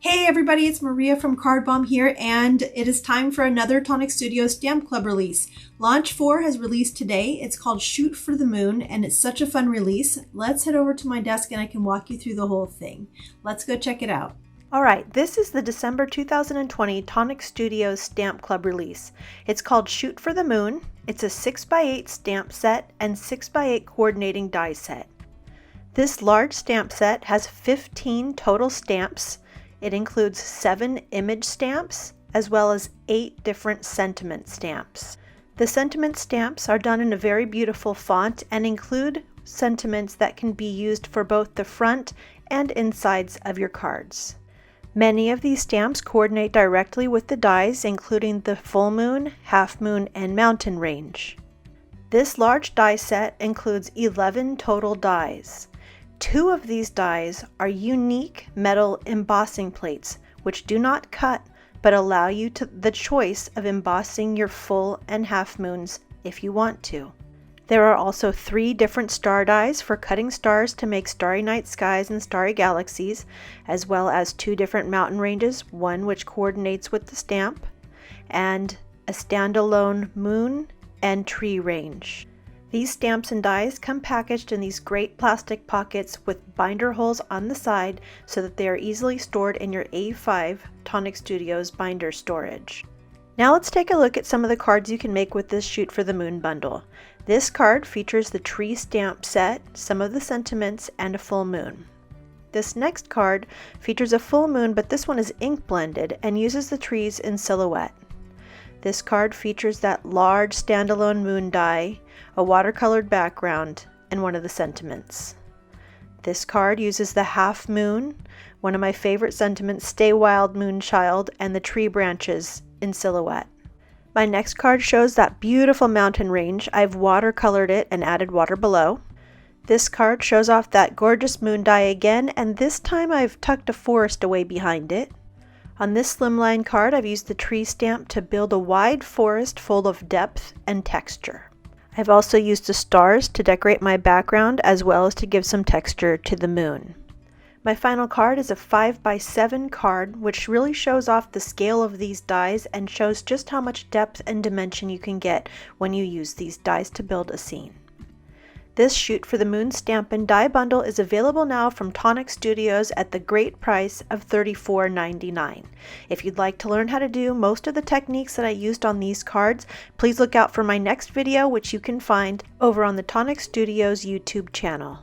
Hey everybody, it's Maria from Card Bomb here, and it is time for another Tonic Studio Stamp Club release. Launch 4 has released today. It's called Shoot for the Moon, and it's such a fun release. Let's head over to my desk and I can walk you through the whole thing. Let's go check it out. Alright, this is the December 2020 Tonic Studios Stamp Club release. It's called Shoot for the Moon. It's a 6x8 stamp set and 6x8 coordinating die set. This large stamp set has 15 total stamps. It includes 7 image stamps as well as 8 different sentiment stamps. The sentiment stamps are done in a very beautiful font and include sentiments that can be used for both the front and insides of your cards. Many of these stamps coordinate directly with the dies, including the full moon, half moon, and mountain range. This large die set includes 11 total dies. 2 of these dies are unique metal embossing plates, which do not cut but allow you the choice of embossing your full and half moons if you want to. There are also 3 different star dies for cutting stars to make starry night skies and starry galaxies, as well as 2 different mountain ranges, one which coordinates with the stamp, and a standalone moon and tree range. These stamps and dies come packaged in these great plastic pockets with binder holes on the side so that they are easily stored in your A5 Tonic Studios binder storage. Now let's take a look at some of the cards you can make with this Shoot for the Moon bundle. This card features the tree stamp set, some of the sentiments, and a full moon. This next card features a full moon, but this one is ink blended and uses the trees in silhouette. This card features that large standalone moon die, a watercolored background, and one of the sentiments. This card uses the half moon, one of my favorite sentiments, Stay Wild Moonchild, and the tree branches in silhouette. My next card shows that beautiful mountain range. I've watercolored it and added water below. This card shows off that gorgeous moon die again, and this time I've tucked a forest away behind it. On this slimline card, I've used the tree stamp to build a wide forest full of depth and texture. I've also used the stars to decorate my background as well as to give some texture to the moon. My final card is a 5x7 card, which really shows off the scale of these dies and shows just how much depth and dimension you can get when you use these dies to build a scene. This Shoot for the Moon stamp and die bundle is available now from Tonic Studios at the great price of $34.99. If you'd like to learn how to do most of the techniques that I used on these cards, please look out for my next video, which you can find over on the Tonic Studios YouTube channel.